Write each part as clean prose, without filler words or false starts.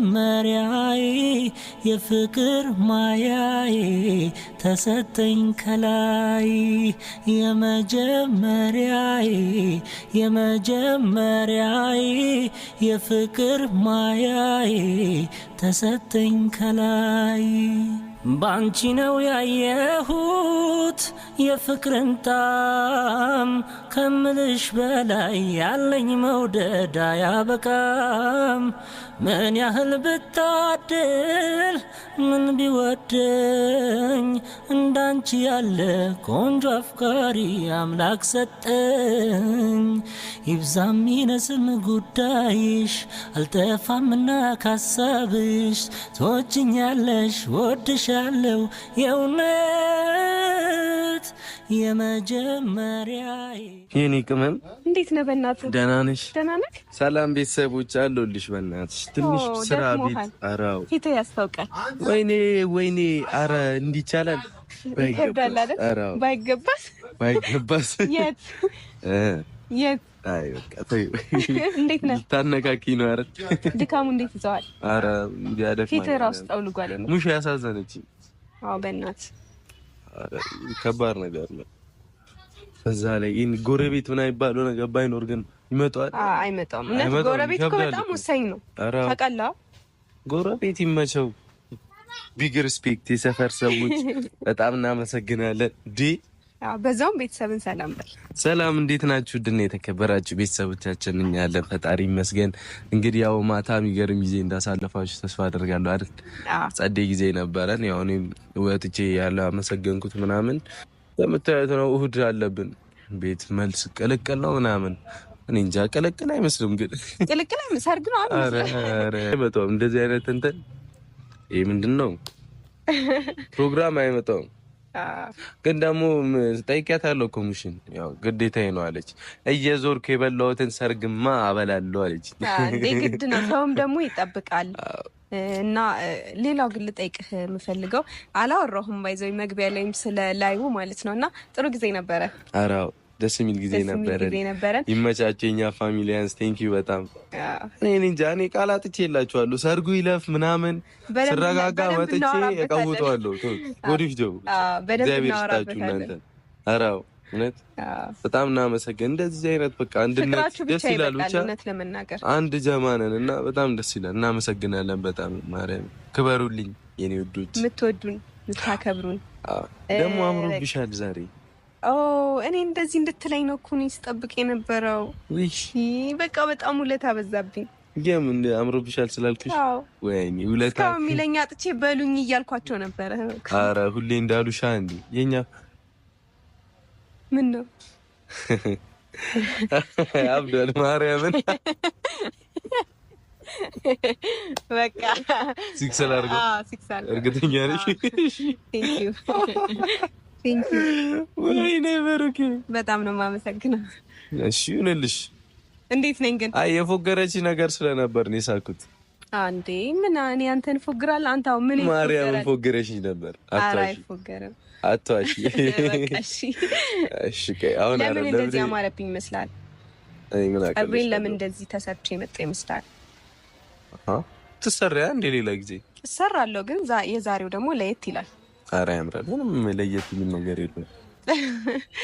መሪያዬ የፍቅር ማያዬ ተሰጠኝ ከላይ የመጀመሪያዬ የፍቅር ማያዬ ተሰጠኝ ከላይ ባንቺ ነው ያየሁት የፍቅርን ጣም ከምልሽ በላይ ያለኝ መውደድ አያበቃም ምን ያህል ብታደል ምን ቢወደኝ እንዳንቺ ያለ ቆንጆ አፍቃሪ አምላክ ሰጠኝ ይብዛም ይነስም ጉዳይሽ አልጠፋምና ካሳብሽ ትወጂኛለሽ ወድሻለሁ የእውነት የመጀመሪያዬ የኔ ቅመም እንዴት ነህ? በእናትህ ደህና ነሽ? ደህና ነህ? ሰላም ቤተሰቦች አሉልሽ። በእናትሽ ትንሽ ስራ ቤት አራው ፊት ያስታውቃል። ወይኔ አረ እንዲቻላል ባይገባስ የት አይ በቃ ተይው። እንዴት ነህ? ታነካኪ ነው አይደል? ድካሙ እንዴት ይዘዋል? አረ ያደፍ ፊት ራስ ጠውልጓል። ሙሽ ያሳዘነችኝ። አዎ በእናትህ አረ ከባድ ነገር ነው። በዛ ላይ ይሄን ጎረቤት ምን አይባለው ነገር ባይኖር ግን ይመጣል። አይመጣም። እነሱ ጎረቤት እኮ በጣም ወሳኝ ነው። ታውቃለህ? ጎረቤት ይመቸው። ቢግ ሪስፔክት የሰፈር ሰዎች በጣም እናመሰግናለን። በዛውም ቤተሰብን ሰላም በል። ሰላም እንዴት ናችሁ? ድና የተከበራችሁ ቤተሰቦቻችን እኛ ያለን ፈጣሪ ይመስገን። እንግዲህ ያው ማታ የሚገርም ጊዜ እንዳሳለፋችሁ ተስፋ አደርጋለሁ አይደል? ጸዴ ጊዜ ነበረን። ያው እኔም ወጥቼ ያለ አመሰገንኩት ምናምን ለምታዩት ነው። እሁድ አለብን ቤት መልስ ቅልቅል ነው ምናምን እኔ እንጃ ቅልቅል አይመስልም ግን ቅልቅል ሰርግ ነው አይደል? አረ በጣም እንደዚህ አይነት እንትን ይሄ ምንድነው ፕሮግራም አይመጣውም። ግን ደግሞ ጠይቂያታለሁ እኮ ሙሽን ያው ግዴታዬ ነው አለች። እየዞርኩ የበላሁትን ሰርግማ አበላለሁ አለች። እንዴ ግድ ነው፣ ሰውም ደግሞ ይጠብቃል። እና ሌላው ግን ልጠይቅህ የምፈልገው አላወራሁም ባይዘው መግቢያ ላይም ስለ ላይቡ ማለት ነውና ጥሩ ጊዜ ነበረ። አራው ደስ የሚል ጊዜ ነበረ። ይመቻቸኛ ፋሚሊያንስ ቴንክ ዩ በጣም እኔ እንጃ እኔ ቃላት እችላችኋለሁ። ሰርጉ ይለፍ ምናምን ስረጋጋ መጥቼ እቀውጠዋለሁ። ወዲፍ ጆ እግዚአብሔር ይስጣችሁ እናንተ። አራው እውነት በጣም እናመሰግን። እንደዚህ አይነት በቃ አንድነት ደስ ይላል። ብቻ አንድ ጀማነን እና በጣም ደስ ይላል። እናመሰግናለን በጣም ማርያም። ክበሩልኝ የኔ ወዶች፣ የምትወዱን የምታከብሩን። ደግሞ አምሮብሻል ዛሬ። እኔ እንደዚህ እንድትለኝ ነው እኮ ነው ስጠብቅ የነበረው። በቃ በጣም ውለታ በዛብኝ። ገም እንደ አምሮብሻል ስላልኩሽ ወይኔ ውለታ ከሚለኛ አጥቼ በሉኝ እያልኳቸው ነበረ። አረ ሁሌ እንዳሉሻ እንዴ የኛ ምን ነው አብዱል ማርያምን በቃ ሲክሰል አድርገው። እርግጠኛ ነሽ? ቴንክ ዩ ወይኔ በረከ በጣም ነው የማመሰግነው። እሺ ይሁንልሽ። እንዴት ነኝ ግን? አይ የፎገረች ነገር ስለነበር ነው የሳኩት። አንዴ ምን እኔ አንተን ፎግራል አንተው ምን ይፎገራል? ማርያምን ፎገረሽ ነበር። አትዋሽ ፎገረም አትዋሽ። እሺ አሁን ለምን እንደዚህ አማረብኝ ይመስላል? አይ ምን አቀለሽ? አብሬን ለምን እንደዚህ ተሰርቼ መጣ ይመስላል? ትሰሪያ እንደ ሌላ ጊዜ እሰራለሁ፣ ግን የዛሬው ደግሞ ለየት ይላል። ኧረ ያምራል። ምንም ለየት የሚል ነገር የለም።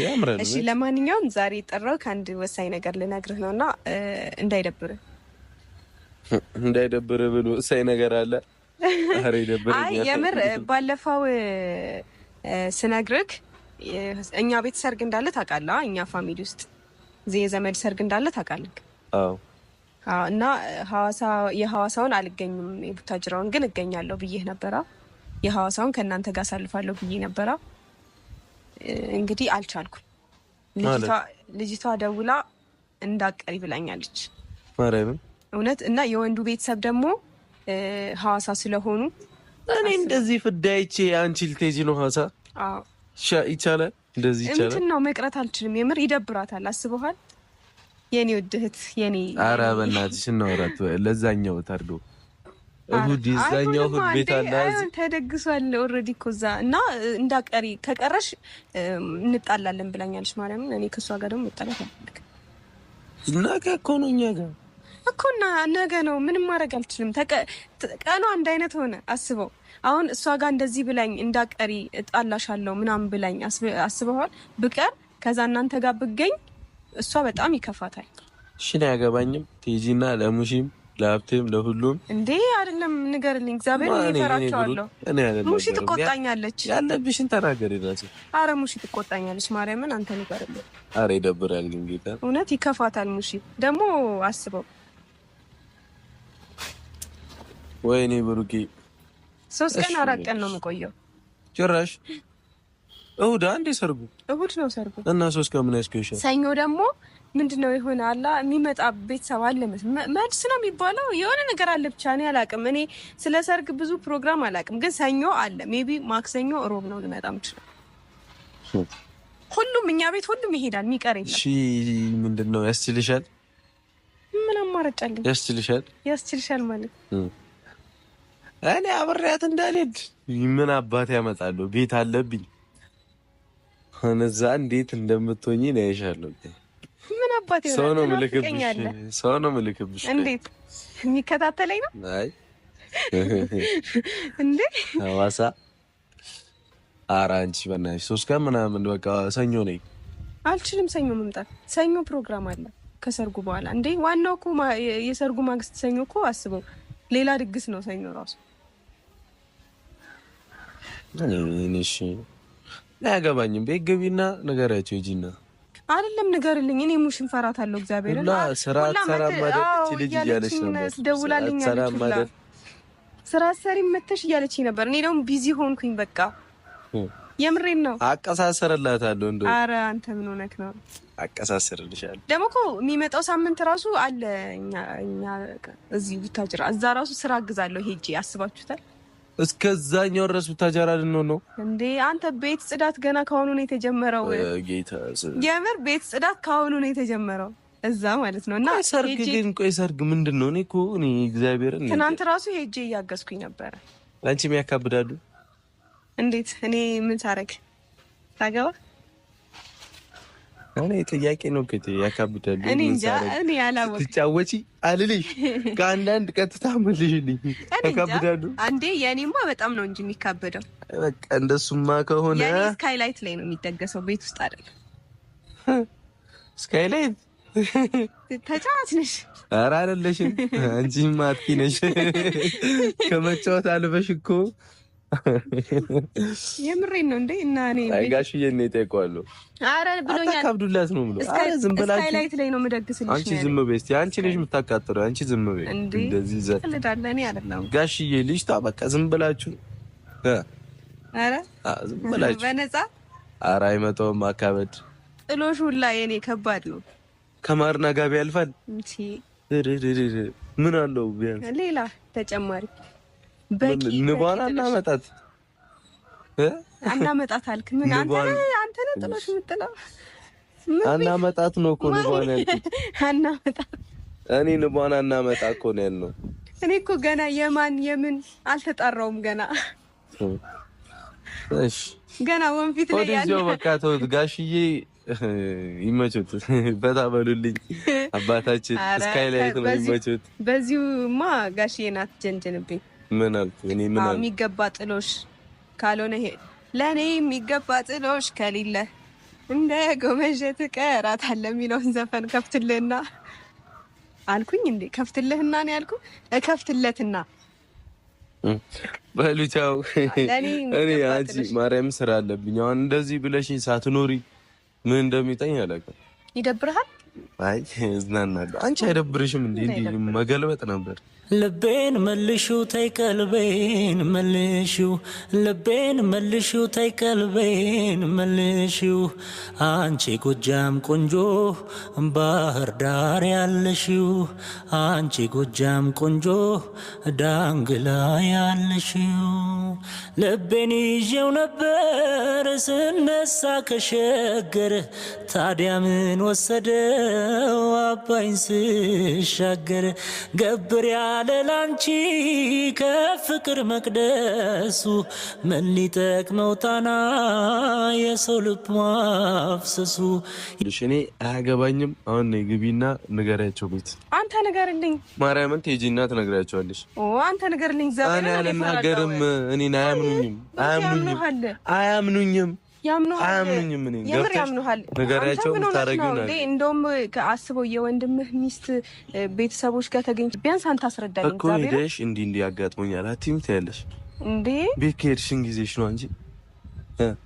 ያምራል። እሺ ለማንኛውም ዛሬ ጠራው ከአንድ ወሳኝ ነገር ልነግርህ ነውና እንዳይደብርህ ብሎ ወሳኝ ነገር አለ። ኧረ ይደብረኛል። አይ የምር ባለፈው ስነግርህ እኛ ቤት ሰርግ እንዳለ ታውቃለህ። እኛ ፋሚሊ ውስጥ የዘመድ ሰርግ እንዳለ ታውቃለህ። አዎ እና የሐዋሳውን አልገኝም የቡታጅራውን ግን እገኛለሁ ብዬህ ነበራ። የሐዋሳውን ከእናንተ ጋር አሳልፋለሁ ብዬ ነበራ። እንግዲህ አልቻልኩም። ልጅቷ ደውላ እንዳቀሪ ብላኛለች። ማርያምን እውነት። እና የወንዱ ቤተሰብ ደግሞ ሐዋሳ ስለሆኑ እኔ እንደዚህ ፍዳይቼ አንቺ ልትሄጂ ነው ሐዋሳ? አዎ ይቻላል። እንደዚህ ይቻላል። እንትን ነው መቅረት አልችልም። የምር ይደብራታል። አስበዋል የኔ ውድህት የኔ። ኧረ በእናትሽ እናውራት። ለዛኛው ታርዶ እሁድ ይዛኛው እሁድ ቤት አለ ተደግሷል ኦልሬዲ እኮ እዛ። እና እንዳቀሪ ከቀረሽ እንጣላለን ብላኛለች ማርያምን። እኔ ከሷ ጋር ደግሞ መጣላት አልፈልግም። እና ከኮኖኛ ጋር እኮና ነገ ነው ምንም ማድረግ አልችልም። ቀኑ አንድ አይነት ሆነ። አስበው አሁን እሷ ጋር እንደዚህ ብላኝ እንዳቀሪ እጣላሻለሁ ምናምን ብላኝ አስበዋል ብቀር ከዛ እናንተ ጋር ብገኝ እሷ በጣም ይከፋታል። እሺ ነው ያገባኝም ቲጂና ለሙሺም ለሀብቴም ለሁሉም እንዴ አይደለም ንገርልኝ። እግዚአብሔር ይፈራቸዋለሁ። ሙሺ ትቆጣኛለች። ያለብሽን ተናገሪ ራሴ። አረ ሙሺ ትቆጣኛለች። ማርያምን አንተ ንገርልኝ። አረ ይደብራል ግን ጌታ እውነት ይከፋታል። ሙሺ ደግሞ አስበው ወይኔ ብሩኬ 3 ቀን 4 ቀን ነው የምቆየው ጭራሽ እሁድ አንዴ ሰርጉ እሁድ ነው ሰርጉ እና 3 ቀን ምን ያስከውሻል? ሰኞ ደግሞ ምንድነው ይሆነ አላ የሚመጣ ቤተሰብ አለ መልስ ነው የሚባለው የሆነ ነገር አለ ብቻ እኔ አላቅም። እኔ ስለ ሰርግ ብዙ ፕሮግራም አላቅም፣ ግን ሰኞ አለ ሜቢ ማክሰኞ ሮብ ነው ልመጣም ይችላል። ሁሉም እኛ ቤት ሁሉም ይሄዳል የሚቀር የለም። እሺ ምንድነው ያስችልሻል? ምን አማራጭ አለ? ያስችልሻል ማለት እኔ አብሬያት እንዳልሄድ ምን አባት ያመጣለሁ? ቤት አለብኝ። እነዛ እንዴት እንደምትሆኚ ነው ያይሻለሁ። ምን አባት ይሆናል? ሰው ነው ምልክብሽ። እንዴት የሚከታተለኝ ነው? አይ እንዴ ሐዋሳ አንቺ በእናትሽ 3 ቀን ምናምን በቃ ሰኞ ነኝ። አልችልም ሰኞ መምጣት። ሰኞ ፕሮግራም አለ ከሰርጉ በኋላ። እንዴ ዋናው እኮ የሰርጉ ማግስት ሰኞ እኮ አስበው ሌላ ድግስ ነው ሰኞ ራሱ። እሺ አያገባኝም። ቤት ግቢና ንገሪያቸው ሂጂና። አይደለም ንገርልኝ። እኔ ሙሽን ፈራታለሁ። እግዚአብሔር እና ስራ ሰራም ማለት እቺ ልጅ እያለች ነበር። ደውላልኝ አለች። ስራ ሰሪ መተሽ እያለችኝ ነበር። እኔ ደግሞ ቢዚ ሆንኩኝ። በቃ የምሬን ነው። አቀሳሰርላታለሁ እንደው። ኧረ አንተ ምን ሆነክ ነው? አቀሳሰርልሻለሁ። ደግሞ እኮ የሚመጣው ሳምንት ራሱ አለ እኛ እዚህ ቡታጅራ እዛ ራሱ ስራ አግዛለሁ ሄጄ። አስባችሁታል? እስከዛኛው ድረስ ቡታጅራ ልንሆን ነው እንዴ? አንተ ቤት ጽዳት ገና ካሁኑ ነው የተጀመረው። ጌታ የምር ቤት ጽዳት ካሁኑ ነው የተጀመረው እዛ ማለት ነው። እና ሰርግ ግን ቆይ ሰርግ ምንድነው? እኔ እግዚአብሔርን ትናንት ራሱ ሄጄ እያገዝኩኝ ነበረ። አንቺም ያካብዳሉ። እንዴት? እኔ ምን ሳረግ ታገባ? እኔ ጥያቄ ነው ከቴ ያካብዳሉ። እኔ እንጃ እኔ ያላወቅ ትጫወቺ አልልሽ ከአንዳንድ ቀጥታ መልሽልኝ። ያካብዳሉ አንዴ የኔማ በጣም ነው እንጂ የሚካበደው። በቃ እንደሱማ ከሆነ የኔ ስካይላይት ላይ ነው የሚደገሰው፣ ቤት ውስጥ አይደለም። ስካይላይት ተጫዋች ነሽ? ኧረ አይደለሽም። አንቺማ አጥቂ ነሽ። ከመጫወት አልበሽ እኮ የምሬን ነው እንዴ? እና እኔ ጋሽዬ እኔ እጠይቀዋለሁ። ኧረ ብሎኛል። አታካብዱላት ነው ብሎ። ኧረ ዝም ብላችሁ ስካይላይት ላይ ነው የምደግስልሽ። አንቺ ዝም በይ እስኪ። አንቺ ነሽ የምታቃጥረው። አንቺ ዝም በይ። እንደዚህ ዘልዳለ እኔ አይደለም ጋሽዬ ልጅ ታ በቃ ዝም ብላችሁ ኧረ ዝም ብላችሁ በነፃ ኧረ አይመጣውም። አካበድ ጥሎሽ ሁላ የኔ ከባድ ነው። ከማርና ጋቢ ያልፋል እንጂ ምን አለው ቢያንስ ሌላ ተጨማሪ ንቧን አናመጣት አልክ? ምን አንተ ነህ ጥሎሽ የምጥለው? አናመጣት ነው እኮ ንቧን ያልኩት። አናመጣት እኔ ንቧን አናመጣ እኮ ነው ያልነው። እኔ እኮ ገና የማን አልተጣራውም ገና። እሺ ገና ወንፊት ላይ ያለ ወዲያው በቃ ተውት። ጋሽዬ ይመቹት፣ በታ በሉልኝ። አባታችን ስካይላይት ነው ይመቹት። በዚሁማ ጋሽዬ ናት ጀንጀንብኝ። ምን አልኩ እኔ? ምን አልኩ? የሚገባ ጥሎሽ ካልሆነ ለኔ የሚገባ ጥሎሽ ከሌለ እንደ ጎመጀት ቀራት አለ የሚለውን ዘፈን ከፍትልህና አልኩኝ። እንዴ ከፍትልህና ነው ያልኩ? ከፍትለትና በሉቻው። እኔ አንቺ ማርያም ስራ አለብኝ አሁን። እንደዚህ ብለሽኝ ሳትኖሪ ምን እንደሚጠኝ አላውቅም። ይደብርሃል? አይ እዝናናለሁ። አንቺ አይደብርሽም እንዴ? መገልበጥ ነበር። ልቤን መልሹ ተይ ቀልቤን መልሹ፣ ልቤን መልሹ ተይ ቀልቤን መልሹ። አንቺ ጎጃም ቆንጆ ባህር ዳር ያለሽው፣ አንቺ ጎጃም ቆንጆ ዳንግላ ያለሽው። ልቤን ይዤው ነበር ስነሳ ከሸገር፣ ታዲያ ምን ወሰደው አባይን ስሻገር። ገብር አለላንቺ ከፍቅር መቅደሱ ምን ሊጠቅመው ታና የሰው ልብ ማፍሰሱ። እኔ አያገባኝም። አሁን ነይ ግቢና ንገሪያቸው ቤት። አንተ ንገርልኝ። ማርያምን ትሄጂና ትነግሪያቸዋለሽ። አንተ ንገርልኝ። ዘበና እኔ አልናገርም። እኔን አያምኑኝም። አያምኑኝም። እኔ የምር ያምኑሃል። ንገሪያቸው ታረጊው ነው እንደውም ከአስበው የወንድምህ ሚስት ቤተሰቦች ጋር ተገኝቶ ቢያንስ አንተ አስረዳኝ እኮ ሄደሽ እንዲህ ያጋጥሞኛል አትይም ትያለሽ እንዴ? ቤት ከሄድሽን ጊዜሽ ነው እንጂ።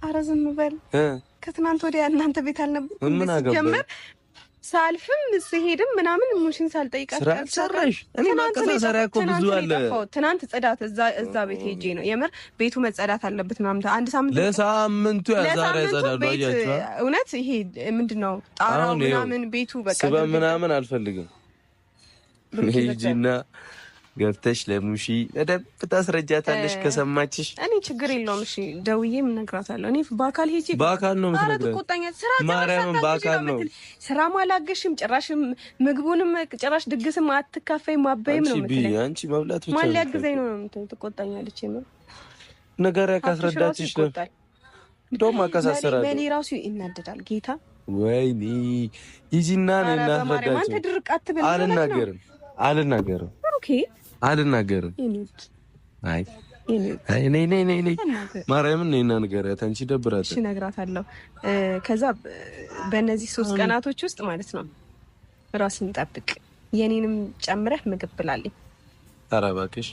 ኧረ ዝም በል። ከትናንት ወዲያ እናንተ ቤት አልነበርኩም? ምን አገባኝ? ሳልፍም ስሄድም ምናምን ሙሽን ሳልጠይቃት ሰራሽ። እኔ ማከሳሰሪያ እኮ ብዙ አለ። ትናንት ጽዳት እዛ ቤት ሄጄ ነው የምር ቤቱ መጸዳት አለበት ምናምን። አንድ ሳምንት ለሳምንቱ ያዛራ ያጸዳሉ። አያችሁ እውነት ይሄ ምንድነው ጣራው ምናምን ቤቱ በቃ ስበብ ምናምን አልፈልግም። ሂጂና ገብተሽ ለሙሺ በደንብ ታስረጃታለሽ ከሰማችሽ። እኔ ችግር የለውም እሺ፣ ደውዬም እነግራታለሁ። እኔ በአካል ሄጂ በአካል ነው የምትነግረው። ማርያምን በአካል ነው። ስራም አላገሽም ጭራሽ፣ ምግቡንም ጭራሽ ድግስም አትካፈይም ማበይም ነው የምትለኝ። አንቺ መብላት ብቻ ማን ሊያግዘኝ ነው ትቆጣኛለች። የምር ነገርያ ካስረዳችሽ ነው። እንደውም አቀሳሰራለሁ። በኔ ራሱ ይናደዳል ጌታ። ወይኔ ሂጂና ነና አስረዳችሁ። አንተ ድርቅ አትበል። አልናገርም ኦኬ አልናገርም። አይ ነይ ማርያምን ነይና ንገሪያት። አንቺ ደብራት። እሺ እነግራታለሁ። ከዛ በእነዚህ 3 ቀናቶች ውስጥ ማለት ነው ራስን ጠብቅ፣ የኔንም ጨምረህ ምግብ ብላልኝ። ኧረ እባክሽ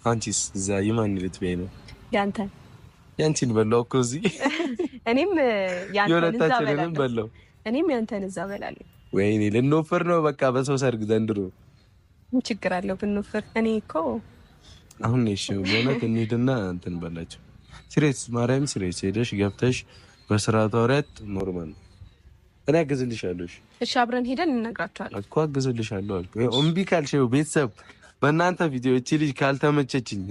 አንቺስ እዛ የማን ልትበይ ነው? ያንቺን በላው እኮ እዚህ። እኔም ያንተን በላው። እኔም ያንተን እዛ በላለሁ። ወይኔ ልንወፍር ነው በቃ በሰው ሰርግ ዘንድሮ። ምን ችግር አለው ብንወፍር? እኔ እኮ አሁን እሺ በእውነት እንሂድና እንትን በላቸው። ሲሪየስ ማርያም ሲሪየስ ሄደሽ ገብተሽ በስርዓቱ አውሪያት። ኖርማል ነው። እኔ አግዝልሻለሁ። እሺ አብረን ሄደን እንነግራቸዋለን እኮ አግዝልሻለሁ አልኩ። እምቢ ካልሽው ቤተሰብ በእናንተ ቪዲዮ እቺ ልጅ ካልተመቸችኝ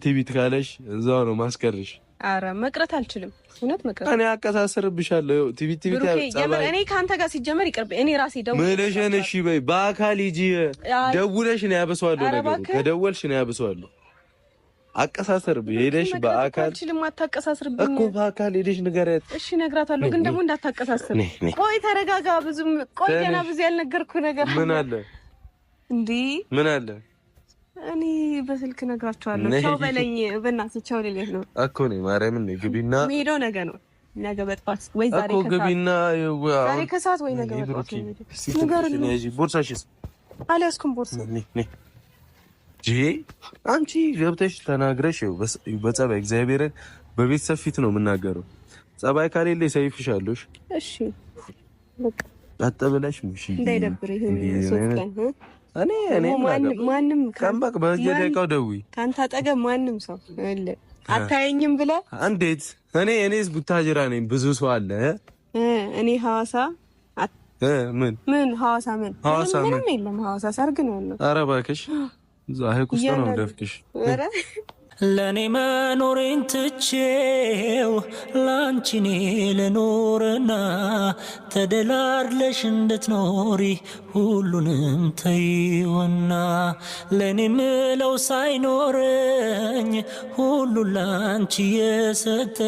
ቲቪ ካለሽ እዛው ነው ማስቀርሽ። አረ መቅረት አልችልም። እውነት መቅረት እኔ አቀሳሰርብሻለሁ። ቲቪ የምር እኔ ካንተ ጋር ሲጀመር ይቅርብ። እኔ ራሴ ደውለሽ እሺ በይ። በአካል ሂጂ ደውለሽ ነው ያበሰዋለሁ። ነገሩ ከደወልሽ ነው ያበሰዋለሁ። አቀሳሰርብ ሄደሽ በአካል አልችልም። አታቀሳሰርብኝ እኮ በአካል ሄደሽ ንገሪያት። እሺ እነግራታለሁ፣ ግን ደግሞ እንዳታቀሳስር። ቆይ ተረጋጋ። ብዙም ቆይ ገና ብዙ ያልነገርኩህ ነገር ምን አለ እንዴ? ምን አለ? እኔ በስልክ እነግራቸዋለሁ። ቻው በለኝ በእናትህ። ቻው ልልህ ነው እኮ ነኝ። ማርያምን ነኝ። ግቢና የምሄደው ነገ ነው። ነገ በጠዋት ወይ ዛሬ ከሰዓት ግቢና ዛሬ ከሰዓት ወይ ነገ በጠዋት ነው። ቦርሳሽስ? አልያዝኩም ቦርሳ። አንቺ ገብተሽ ተናግረሽ በጸባይ እግዚአብሔርን በቤተሰብ ፊት ነው የምናገረው። ጸባይ ካሌለ ሰይፍሻለሽ። እሺ በቃ አጠብለሽ ሙሽ እንዳይደብርህ ሶስት ቀን እኔ ማንም ከምባክ በየደቂቃው ደውይ። ካንተ አጠገብ ማንም ሰው አለ አታየኝም ብለህ እንዴት? እኔስ ቡታጅራ ነኝ፣ ብዙ ሰው አለ። እኔ ሐዋሳ ምን ሐዋሳ ምንም የለም። ሐዋሳ ሰርግ ነው ያለው። ኧረ እባክሽ ዛሬ ቁስጥ ነው ደፍክሽ። ኧረ ለኔ መኖሬን ትቼው ላንቺኔ ልኖርና ተደላድለሽ እንድትኖሪ ሁሉንም ተይውና ለኔ ምለው ሳይኖረኝ ሁሉ ላንቺ የሰጠ